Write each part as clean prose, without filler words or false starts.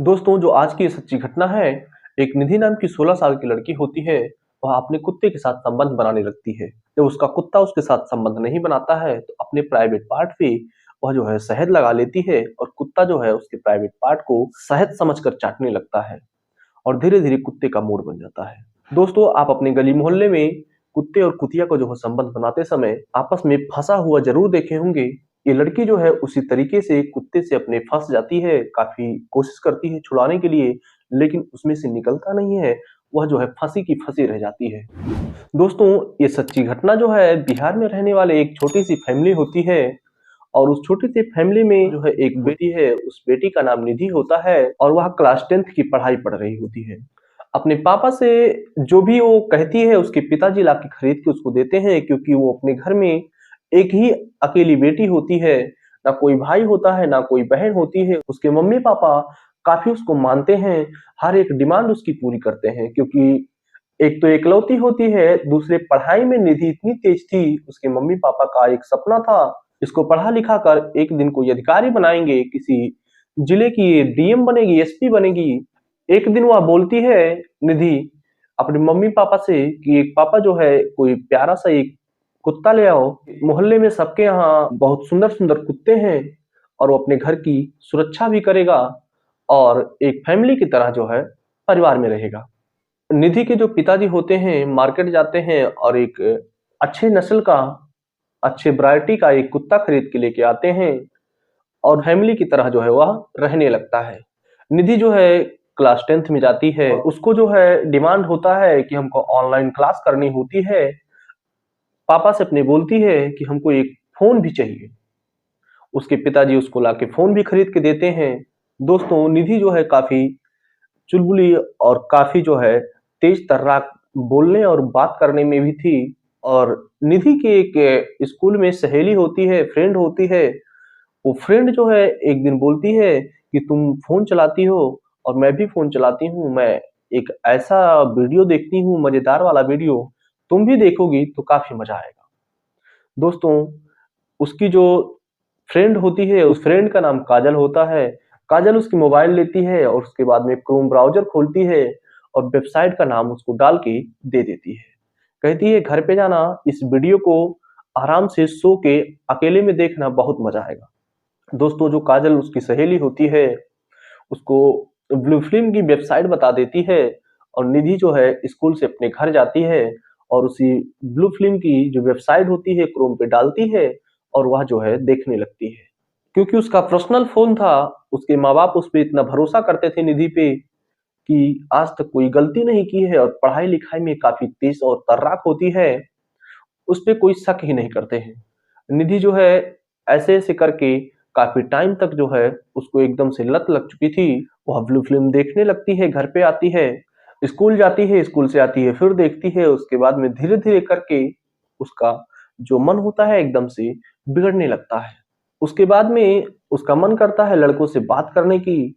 दोस्तों, जो आज की ये सच्ची घटना है, एक निधि नाम की 16 साल की लड़की होती है, वह अपने कुत्ते के साथ संबंध बनाने लगती है। जब उसका कुत्ता उसके साथ संबंध नहीं बनाता है, तो अपने प्राइवेट पार्ट पे वह जो है शहद लगा लेती है और कुत्ता जो है उसके प्राइवेट पार्ट को शहद समझकर चाटने लगता है और धीरे-धीरे कुत्ते का मूड बन जाता है। दोस्तों, आप अपने गली मोहल्ले में कुत्ते और कुतिया को जो है संबंध बनाते समय आपस में फँसा हुआ ज़रूर देखे होंगे। ये लड़की जो है उसी तरीके से कुत्ते से अपने फँस जाती है, काफ़ी कोशिश करती है छुड़ाने के लिए, लेकिन उसमें से निकलता नहीं है। वह जो है फँसी की फँसी रह जाती है। दोस्तों, ये सच्ची घटना जो है बिहार में रहने वाले एक छोटी-सी फैमिली होती है और उस छोटी-सी फैमिली में जो है एक बेटी है, उस बेटी का नाम निधि होता है और वह क्लास 10th की पढ़ाई पढ़ रही होती है। अपने पापा से जो भी वो कहती है उसके पिताजी लाके खरीद के उसको देते हैं, क्योंकि वो अपने घर में एक ही अकेली बेटी होती है, ना कोई भाई होता है, ना कोई बहन होती है। उसके मम्मी-पापा काफ़ी उसको मानते हैं, हर एक डिमांड उसकी पूरी करते हैं, क्योंकि एक तो इकलौती होती है, दूसरे पढ़ाई में निधि इतनी तेज थी, उसके मम्मी-पापा का एक सपना था, इसको पढ़ा-लिखा कर एक दिन कोई अधिकारी बनाएँगे, किसी जिले की ये डीएम बनेगी, एसपी बनेगी। एक दिन वह बोलती है निधि अपने मम्मी-पापा से कि एक पापा जो है कोई प्यारा-सा एक कुत्ता ले आओ। मोहल्ले में सबके यहाँ बहुत सुंदर-सुंदर कुत्ते हैं और वो अपने घर की सुरक्षा भी करेगा और एक फैमिली की तरह जो है परिवार में रहेगा। निधि के जो पिताजी होते हैं मार्केट जाते हैं और एक अच्छे नस्ल का, अच्छे वैरायटी का एक कुत्ता खरीद के लेके आते हैं और फैमिली की तरह जो है वह रहने लगता है। निधि जो है क्लास 10th में जाती है, उसको जो है डिमांड होता है कि हमको ऑनलाइन क्लास करनी होती है। पापा से अपने बोलती है कि हमको एक फ़ोन भी चाहिए। उसके पिताजी उसको लाके फ़ोन भी खरीद के देते हैं। दोस्तों, निधि जो है काफ़ी चुलबुली और काफ़ी जो है तेज तर्राक बोलने और बात करने में भी थी और निधि की एक स्कूल में सहेली होती है, फ्रेंड होती है। वो फ्रेंड जो है एक दिन बोलती है कि तुम फ़ोन चलाती हो और मैं भी फ़ोन चलाती हूँ। मैं एक ऐसा वीडियो देखती हूँ, मज़ेदार वाला वीडियो, तुम भी देखोगी तो काफ़ी मज़ा आएगा। दोस्तों, उसकी जो फ्रेंड होती है, उस फ्रेंड का नाम काजल होता है। काजल उसकी मोबाइल लेती है और उसके बाद में क्रोम ब्राउज़र खोलती है और वेबसाइट का नाम उसको डाल के दे देती है। कहती है घर पे जाना, इस वीडियो को आराम से सो के अकेले में देखना, बहुत मज़ा आएगा। दोस्तों, जो काजल उसकी सहेली होती है, उसको ब्लू फ़िल्म की वेबसाइट बता देती है और निधि जो है स्कूल से अपने घर जाती है और उसी ब्लू फ़िल्म की जो वेबसाइट होती है क्रोम पे डालती है और वह जो है देखने लगती है। क्योंकि उसका पर्सनल फ़ोन था, उसके माँ-बाप उस पे इतना भरोसा करते थे निधि पे कि आज तक कोई गलती नहीं की है और पढ़ाई-लिखाई में काफ़ी तेज़ और तर्राक होती है, उस पे कोई शक ही नहीं करते हैं। निधि जो है ऐसे-ऐसे करके काफ़ी टाइम तक जो है उसको एकदम से लत लग चुकी थी। वह ब्लू फ़िल्म देखने लगती है, घर पे आती है, स्कूल जाती है, स्कूल से आती है फिर देखती है, उसके बाद में धीरे-धीरे करके उसका जो मन होता है एकदम से बिगड़ने लगता है। उसके बाद में उसका मन करता है लड़कों से बात करने की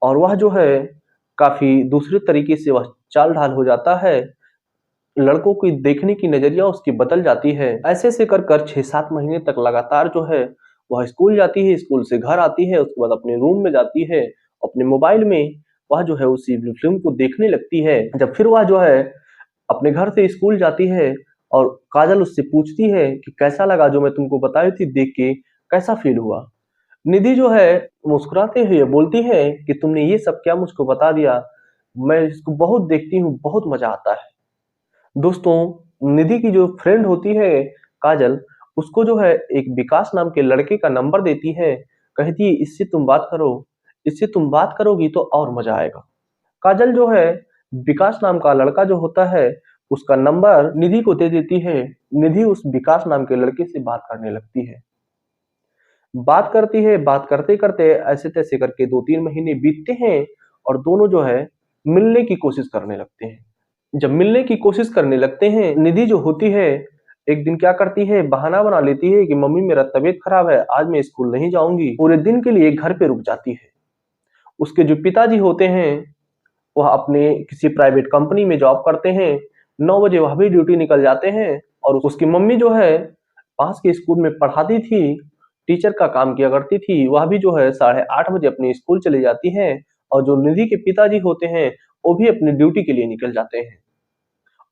और वह जो है काफ़ी दूसरे तरीके से वह चाल-ढाल हो जाता है। लड़कों की देखने की नज़रिया उसकी बदल जाती है। ऐसे-ऐसे कर 6-7 महीने तक लगातार जो है वह स्कूल जाती है, स्कूल से घर आती है, उसके बाद अपने रूम में जाती है, अपने मोबाइल में वह जो है उसी फ़िल्म को देखने लगती है। जब फिर वह जो है अपने घर से स्कूल जाती है और काजल उससे पूछती है कि कैसा लगा जो मैं तुमको बताई थी देख के, कैसा फ़ील हुआ? निधि जो है मुस्कुराते हुए बोलती है कि तुमने ये सब क्या मुझको बता दिया? मैं इसको बहुत देखती हूँ, बहुत मज़ा आता है। दोस्तों, निधि की जो फ्रेंड होती है काजल, उसको जो है एक विकास नाम के लड़के का नंबर देती है, कहती है इससे तुम बात करो, इससे तुम बात करोगी तो और मज़ा आएगा। काजल जो है विकास नाम का लड़का जो होता है, उसका नंबर निधि को दे देती है। निधि उस विकास नाम के लड़के से बात करने लगती है। बात करती है, बात करते-करते ऐसे-तैसे करके 2-3 महीने बीतते हैं और दोनों जो है मिलने की कोशिश करने लगते हैं। जब मिलने की कोशिश करने लगते हैं, निधि जो होती है, एक दिन क्या करती है, बहाना बना लेती है कि मम्मी मेरा तबीयत खराब है, आज मैं स्कूल नहीं जाऊँगी। पूरे दिन के लिए घर पे रुक जाती है। उसके जो पिताजी होते हैं, वह अपने किसी प्राइवेट कंपनी में जॉब करते हैं। 9 बजे वह भी ड्यूटी निकल जाते हैं और उसकी मम्मी जो है, पास के स्कूल में पढ़ाती थी, टीचर का काम किया करती थी। वह भी जो है साढ़े 8 बजे अपने स्कूल चली जाती हैं और जो निधि के पिताजी होते हैं वो भी अपनी ड्यूटी के लिए निकल जाते हैं।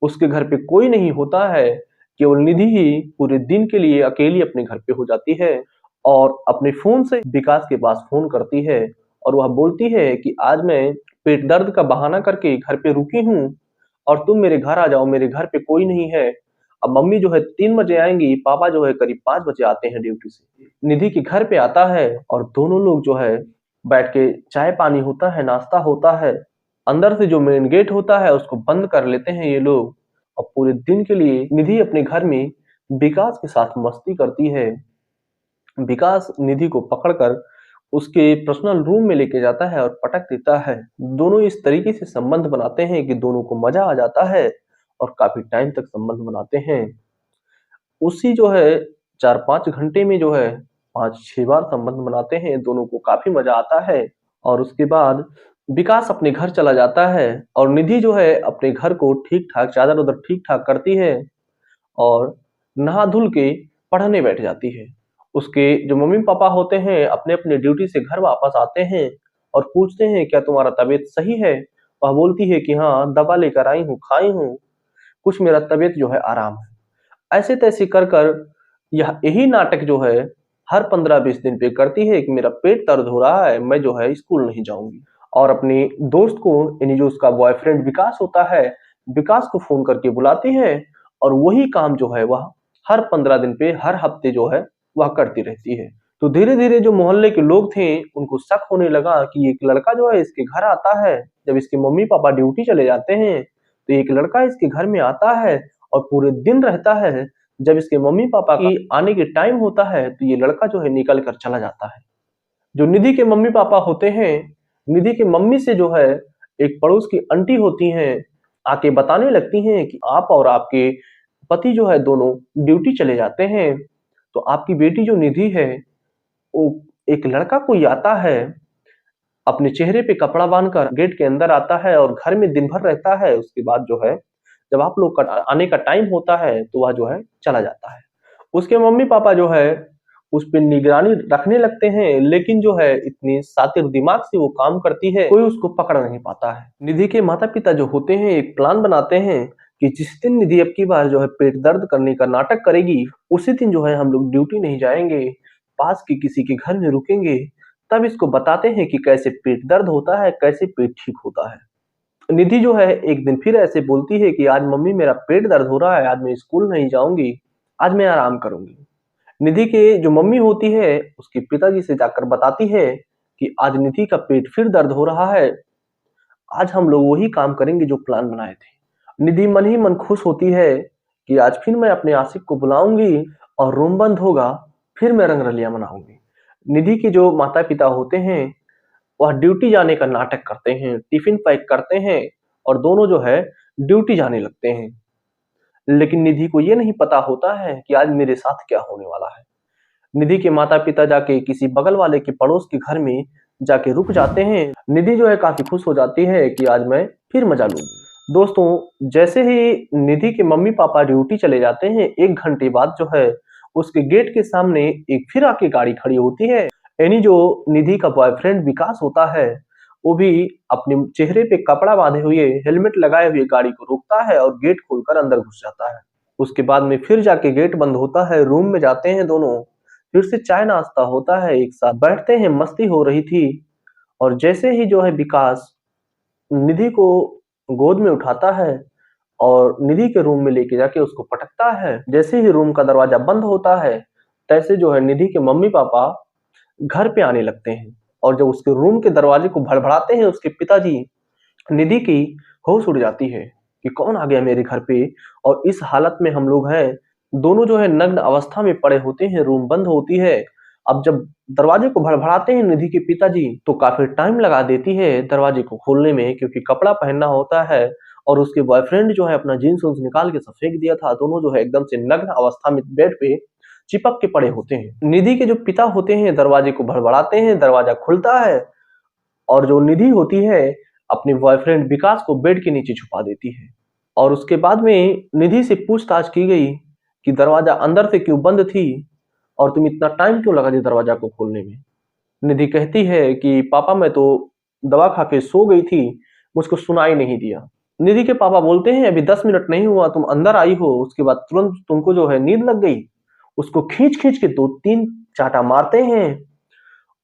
उसके घर पे कोई नहीं होता है, केवल निधि ही पूरे दिन के लिए अकेली अपने घर पे हो जाती है और अपने फ़ोन से विकास के पास फ़ोन करती है और वह बोलती है कि आज मैं पेट दर्द का बहाना करके घर पे रुकी हूँ और तुम मेरे घर आ जाओ, मेरे घर पे कोई नहीं है। अब मम्मी जो है 3 बजे आएँगी, पापा जो है करीब 5 बजे आते हैं ड्यूटी से। निधि के घर पे आता है और दोनों लोग जो है बैठ के चाय-पानी होता है, नाश्ता होता है। अंदर से जो मेन गेट होता है उसको बंद कर लेते हैं ये लोग और पूरे दिन के लिए निधि अपने घर में विकास के साथ मस्ती करती है। विकास निधि को पकड़कर उसके पर्सनल रूम में लेके जाता है और पटक देता है। दोनों इस तरीके से संबंध बनाते हैं कि दोनों को मजा आ जाता है और काफी टाइम तक संबंध बनाते हैं। उसी जो है 4-5 घंटे में जो है 5-6 बार संबंध बनाते हैं, दोनों को काफ़ी मज़ा आता है और उसके बाद विकास अपने घर चला जाता है और निधि जो है अपने घर को ठीक-ठाक चादर-वादर ठीक-ठाक करती है और नहा-धुल के पढ़ने बैठ जाती है। उसके जो मम्मी-पापा होते हैं अपने-अपने ड्यूटी से घर वापस आते हैं और पूछते हैं क्या तुम्हारा तबीयत सही है? वह बोलती है कि हाँ, दवा लेकर आई हूँ, खाई हूँ, कुछ मेरा तबीयत जो है आराम है। ऐसे-तैसे कर कर यह यही नाटक जो है हर 15-20 दिन पे करती है कि मेरा पेट दर्द हो रहा है, मैं जो है स्कूल नहीं जाऊँगी। और अपने दोस्त को यानी जो उसका बॉयफ्रेंड विकास होता है, विकास को फ़ोन करके बुलाती है और वही काम जो है वह हर 15 दिन पे, हर हफ्ते जो है वह करती रहती है। तो धीरे-धीरे जो मोहल्ले के लोग थे, उनको शक होने लगा कि एक लड़का जो है इसके घर आता है, जब इसके मम्मी-पापा ड्यूटी चले जाते हैं, तो एक लड़का इसके घर में आता है और पूरे दिन रहता है। जब इसके मम्मी-पापा की आने के टाइम होता है, तो ये लड़का जो है निकल कर चला जाता है। जो निधि के मम्मी-पापा होते हैं, निधि की मम्मी से जो है एक पड़ोस की आंटी होती हैं, आके बताने लगती हैं कि आप और आपके पति जो है दोनों ड्यूटी चले जाते हैं, तो आपकी बेटी जो निधि है, वो एक लड़का कोई आता है, अपने चेहरे पे कपड़ा बाँधकर गेट के अंदर आता है और घर में दिन भर रहता है। उसके बाद जो है, जब आप लोग का आने का टाइम होता है, तो वह जो है चला जाता है। उसके मम्मी-पापा जो है, उस पे निगरानी रखने लगते हैं, लेकिन जो है इतनी शातिर दिमाग से वो काम करती है, कोई उसको पकड़ नहीं पाता है। निधि के माता-पिता जो होते हैं, एक प्लान बनाते हैं कि जिस दिन निधि अब की बार जो है पेट दर्द करने का नाटक करेगी, उसी दिन जो है हम लोग ड्यूटी नहीं जाएँगे, पास के किसी के घर में रुकेंगे, तब इसको बताते हैं कि कैसे पेट दर्द होता है, कैसे पेट ठीक होता है। निधि जो है एक दिन फिर ऐसे बोलती है कि आज मम्मी मेरा पेट दर्द हो रहा है, आज मैं स्कूल नहीं जाऊँगी, आज मैं आराम करूँगी। निधि के जो मम्मी होती है, उसके पिताजी से जाकर बताती है कि आज निधि का पेट फिर दर्द हो रहा है, आज हम लोग वही काम करेंगे जो प्लान बनाए थे। निधि मन ही मन खुश होती है कि आज फिर मैं अपने आशिक को बुलाऊँगी और रूम बंद होगा, फिर मैं रंगरलिया मनाऊँगी। निधि के जो माता-पिता होते हैं, वह ड्यूटी जाने का नाटक करते हैं, टिफ़िन पैक करते हैं और दोनों जो है ड्यूटी जाने लगते हैं। लेकिन निधि को ये नहीं पता होता है कि आज मेरे साथ क्या होने वाला है। निधि के माता-पिता जाके किसी बगल वाले के पड़ोस के घर में जाके रुक जाते हैं। निधि जो है काफ़ी खुश हो जाती है कि आज मैं फिर मज़ा लूँगी। दोस्तों, जैसे ही निधि के मम्मी-पापा ड्यूटी चले जाते हैं, 1 घंटे बाद जो है उसके गेट के सामने एक फिर आके गाड़ी खड़ी होती है। यानी जो निधि का बॉयफ्रेंड विकास होता है, वो भी अपने चेहरे पे कपड़ा बाँधे हुए, हेलमेट लगाए हुए गाड़ी को रोकता है और गेट खोलकर अंदर घुस जाता है। उसके बाद में फिर जाके गेट बंद होता है, रूम में जाते हैं दोनों, फिर से चाय-नाश्ता होता है, एक साथ बैठते हैं, मस्ती हो रही थी और जैसे ही जो है विकास निधि को गोद में उठाता है और निधि के रूम में लेके जाके उसको पटकता है। जैसे ही रूम का दरवाज़ा बंद होता है, तैसे जो है निधि के मम्मी-पापा घर पे आने लगते हैं और जब उसके रूम के दरवाजे को भड़बड़ाते हैं उसके पिताजी, निधि की होश उड़ जाती है कि कौन आ गया मेरे घर पे और इस हालत में हम लोग हैं। दोनों जो है नग्न अवस्था में पड़े होते हैं, रूम बंद होती है। अब जब दरवाजे को भड़बड़ाते हैं निधि के पिताजी, तो काफ़ी टाइम लगा देती है दरवाजे को खोलने में क्योंकि कपड़ा पहनना होता है और उसके बॉयफ्रेंड जो है अपना जीन्स-विन्स निकाल के सब फेंक दिया था। दोनों जो है एकदम से नग्न अवस्था में बेड पे चिपक के पड़े होते हैं। निधि के जो पिता होते हैं दरवाजे को भड़बड़ाते हैं, दरवाजा खुलता है और जो निधि होती है अपने बॉयफ्रेंड विकास को बेड के नीचे छुपा देती है और उसके बाद में निधि से पूछताछ की गई कि दरवाजा अंदर से क्यों बंद थी और तुम इतना टाइम क्यों लगा दिया दरवाजा को खोलने में। निधि कहती है कि पापा मैं तो दवा खा के सो गई थी, मुझको सुनाई नहीं दिया। निधि के पापा बोलते हैं अभी 10 मिनट नहीं हुआ तुम अंदर आई हो, उसके बाद तुरंत तुमको जो है नींद लग गई। उसको खींच-खींच के 2-3 चाँटा मारते हैं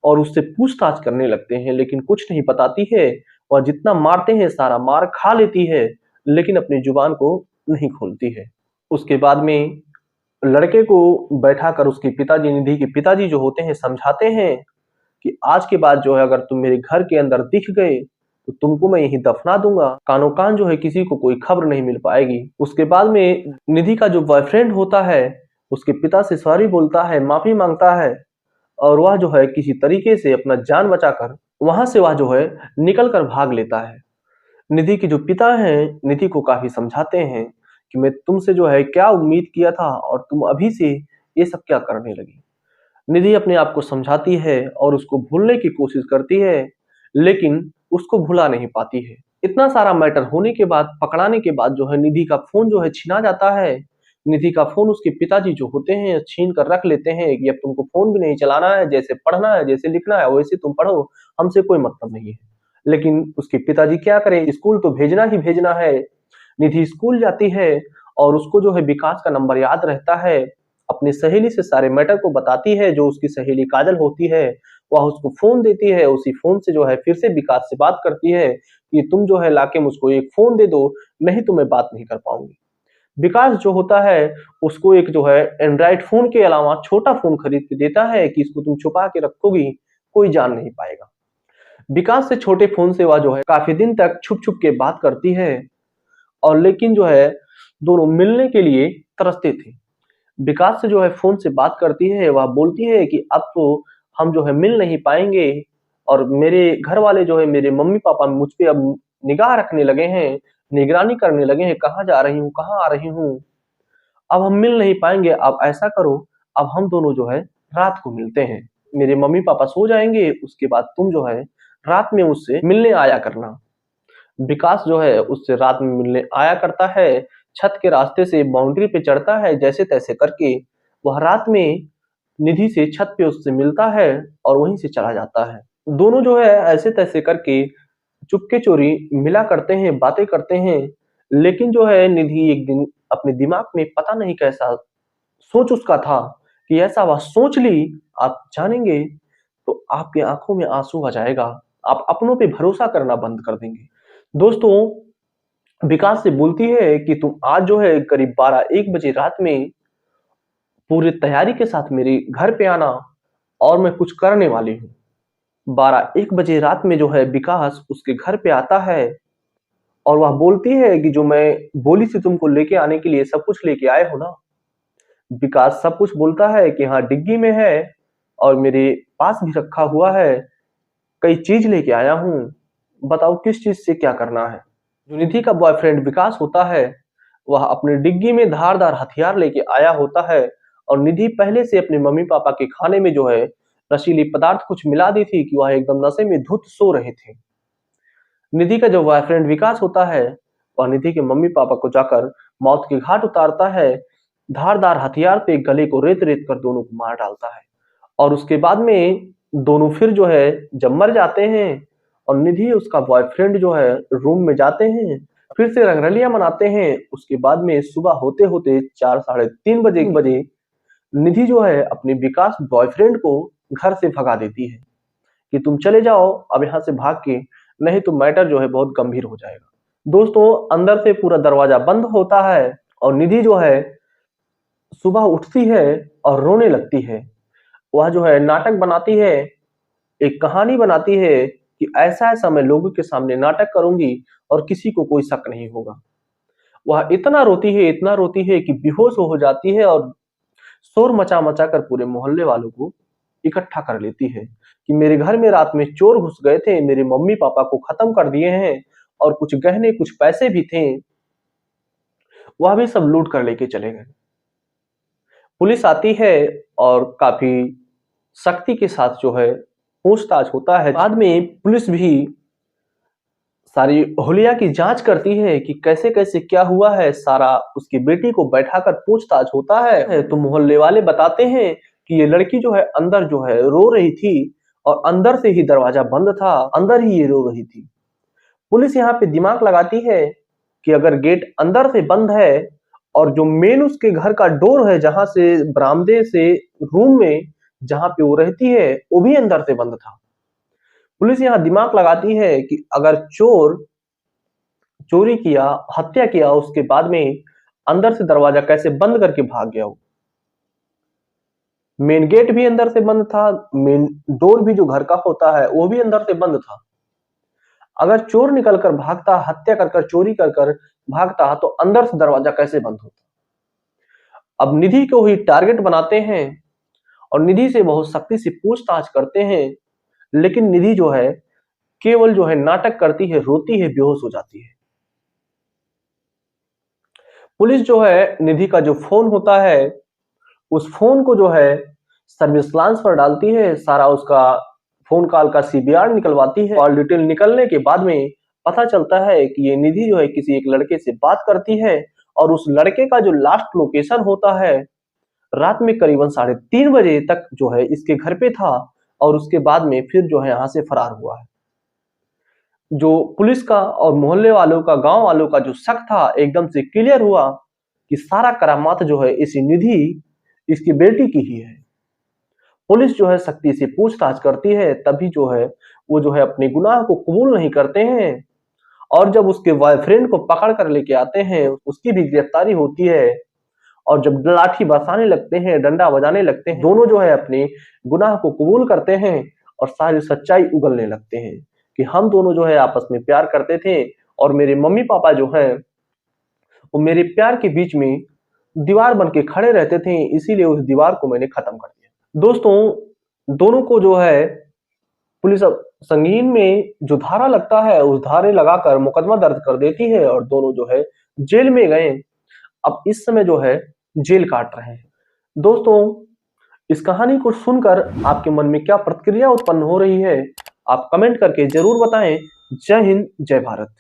और उससे पूछताछ करने लगते हैं, लेकिन कुछ नहीं बताती है और जितना मारते हैं सारा मार खा लेती है, लेकिन अपनी जुबान को नहीं खोलती है। उसके बाद में लड़के को बैठाकर उसके पिताजी, निधि के पिताजी जो होते हैं, समझाते हैं कि आज के बाद जो है अगर तुम मेरे घर के अंदर दिख गए तो तुमको मैं यहीं दफना दूंगा, कानो कान जो है किसी को कोई खबर नहीं मिल पाएगी। उसके बाद में निधि का जो बॉयफ्रेंड होता है उसके पिता से सॉरी बोलता है, माफी मांगता है और वह जो है किसी तरीके से अपना जान बचाकर वहां से वह जो है निकल कर भाग लेता है। निधि के जो पिता हैं निधि को काफी समझाते हैं कि मैं तुमसे जो है क्या उम्मीद किया था और तुम अभी से ये सब क्या करने लगी। निधि अपने आप को समझाती है और उसको भूलने की कोशिश करती है, लेकिन उसको भुला नहीं पाती है। इतना सारा मैटर होने के बाद, पकड़ाने के बाद जो है निधि का फोन जो है छीना जाता है। निधि का फोन उसके पिताजी जो होते हैं छीन कर रख लेते हैं कि अब तुमको फोन भी नहीं चलाना है, जैसे पढ़ना है, जैसे लिखना है वैसे तुम पढ़ो, हमसे कोई मतलब नहीं है। लेकिन उसके पिताजी क्या करें, स्कूल तो भेजना ही भेजना है। निधि स्कूल जाती है और उसको जो है विकास का नंबर याद रहता है। अपनी सहेली से सारे मैटर को बताती है, जो उसकी सहेली काजल होती है वह उसको फोन देती है। उसी फोन से जो है फिर से विकास से बात करती है कि तुम जो है लाके मुझको एक फोन दे दो, नहीं तो मैं बात नहीं कर पाऊंगी। विकास जो होता है उसको एक जो है एंड्रॉइड फोन के अलावा छोटा फोन खरीद के देता है कि इसको तुम छुपा के रखोगी, कोई जान नहीं पाएगा। विकास से छोटे फोन से वह जो है काफी दिन तक छुप छुप के बात करती है और लेकिन जो है दोनों मिलने के लिए तरसते थे। विकास से जो है फ़ोन से बात करती है, वह बोलती है कि अब तो हम जो है मिल नहीं पाएँगे और मेरे घर वाले जो है मेरे मम्मी-पापा मुझ पे अब निगाह रखने लगे हैं, निगरानी करने लगे हैं, कहाँ जा रही हूँ, कहाँ आ रही हूँ। अब हम मिल नहीं पाएँगे, अब ऐसा करो, अब हम दोनों जो है रात को मिलते हैं। मेरे मम्मी-पापा सो जाएँगे, उसके बाद तुम जो है रात में मुझसे मिलने आया करना। विकास जो है उससे रात में मिलने आया करता है, छत के रास्ते से बाउंड्री पे चढ़ता है, जैसे-तैसे करके वह रात में निधि से छत पे उससे मिलता है और वहीं से चला जाता है। दोनों जो है ऐसे-तैसे करके चुपके-चोरी मिला करते हैं, बातें करते हैं, लेकिन जो है निधि एक दिन अपने दिमाग में पता नहीं कैसा सोच उसका था कि ऐसा वह सोच ली, आप जानेंगे तो आपकी आँखों में आँसू आ जाएगा, आप अपनों पे भरोसा करना बंद कर देंगे। दोस्तों, विकास से बोलती है कि तुम आज जो है करीब 12-1 बजे रात में पूरी तैयारी के साथ मेरे घर पे आना और मैं कुछ करने वाली हूँ। 12-1 बजे रात में जो है विकास उसके घर पे आता है और वह बोलती है कि जो मैं बोली थी तुमको लेके आने के लिए सब कुछ लेके आए हो ना? विकास सब कुछ बोलता है कि हाँ डिग्गी में है और मेरे पास भी रखा हुआ है, कई चीज़ लेके आया हूँ, बताओ किस चीज़ से क्या करना है? जो निधि का बॉयफ्रेंड विकास होता है, वह अपनी डिग्गी में धारदार हथियार लेके आया होता है और निधि पहले से अपने मम्मी-पापा के खाने में जो है नशीली पदार्थ कुछ मिला दी थी कि वह एकदम नशे में धुत सो रहे थे। निधि का जो बॉयफ्रेंड विकास होता है, वह निधि के मम्मी-पापा को जाकर मौत के घाट उतारता है, धारदार हथियार से गले को रेत-रेत कर दोनों को मार डालता है और उसके बाद में दोनों फिर जो है जब मर जाते हैं और निधि उसका बॉयफ्रेंड जो है रूम में जाते हैं, फिर से रंगरलियां मनाते हैं। उसके बाद में सुबह होते-होते 4 साढ़े 3 बजे निधि जो है अपने विकास बॉयफ्रेंड को घर से भगा देती है कि तुम चले जाओ अब यहाँ से भाग के, नहीं तो मैटर जो है बहुत गंभीर हो जाएगा। दोस्तों, अंदर से पूरा दरवाजा बंद होता है और निधि जो है सुबह उठती है और रोने लगती है। वह जो है नाटक बनाती है, एक कहानी बनाती है कि ऐसा-ऐसा मैं लोगों के सामने नाटक करूँगी और किसी को कोई शक नहीं होगा। वह इतना रोती है कि बेहोश हो जाती है और शोर मचा-मचा कर पूरे मोहल्ले वालों को इकट्ठा कर लेती है कि मेरे घर में रात में चोर घुस गए थे, मेरे मम्मी-पापा को खत्म कर दिए हैं और कुछ गहने, कुछ पैसे भी थे, वह भी सब लूट कर लेके चले गए। पुलिस आती है और काफ़ी सख्ती के साथ जो है पूछताछ होता है। बाद में पुलिस भी सारी हुलिया की जांच करती है कि कैसे-कैसे क्या हुआ है, सारा उसकी बेटी को बैठाकर पूछताछ होता है। तो मोहल्ले वाले बताते हैं कि ये लड़की जो है अंदर जो है रो रही थी और अंदर से ही दरवाजा बंद था, अंदर ही ये रो रही थी। पुलिस यहाँ पे दिमाग लगाती है कि अगर गेट अंदर से बंद है और जो मेन उसके घर का डोर है, जहां से बरामदे से रूम में जहां पे वो रहती है, वो भी अंदर से बंद था। पुलिस यहाँ दिमाग लगाती है कि अगर चोर चोरी किया, हत्या किया, उसके बाद में अंदर से दरवाजा कैसे बंद करके भाग गया हो। मेन गेट भी अंदर से बंद था, मेन डोर भी जो घर का होता है वो भी अंदर से बंद था। अगर चोर निकल कर भागता, हत्या कर कर, चोरी कर कर भागता, तो अंदर से दरवाजा कैसे बंद होता। अब निधि को ही टारगेट बनाते हैं और निधि से बहुत सख्ती से पूछताछ करते हैं, लेकिन निधि जो है केवल जो है नाटक करती है, रोती है, बेहोश हो जाती है। पुलिस जो है निधि का जो फोन होता है, उस फोन को जो है सर्विस लांच पर डालती है, सारा उसका फोन कॉल का सीबीआर निकलवाती है। कॉल डिटेल निकलने के बाद में पता चलता है कि ये निधि जो है किसी एक लड़के से बात करती है और उस लड़के का जो लास्ट लोकेशन होता है, रात में करीबन 3:30 बजे तक जो है इसके घर पे था और उसके बाद में फिर जो है यहाँ से फरार हुआ है। जो पुलिस का और मोहल्ले वालों का, गांव वालों का जो शक था, एकदम से क्लियर हुआ कि सारा करामात जो है इसी निधि, इसकी बेटी की ही है। पुलिस जो है सख्ती से पूछताछ करती है, तभी जो है वो जो है अपने गुनाह को कबूल नहीं करते हैं और जब उसके बॉयफ्रेंड को पकड़ कर लेके आते हैं, उसकी भी गिरफ्तारी होती है और जब लाठी बरसाने लगते हैं, डंडा बजाने लगते हैं, दोनों जो है अपने गुनाह को कबूल करते हैं और सारी सच्चाई उगलने लगते हैं कि हम दोनों जो है आपस में प्यार करते थे और मेरे मम्मी पापा जो है वो मेरे प्यार के बीच में दीवार बन के खड़े रहते थे, इसीलिए उस दीवार को मैंने खत्म कर दिया। दोस्तों, दोनों को जो है पुलिस अब संगीन में जो धारा लगता है, उस धारे लगाकर मुकदमा दर्ज कर देती है और दोनों जो है जेल में गए। अब इस समय जो है जेल काट रहे हैं। दोस्तों, इस कहानी को सुनकर आपके मन में क्या प्रतिक्रिया उत्पन्न हो रही है, आप कमेंट करके जरूर बताएं। जय हिंद, जय भारत।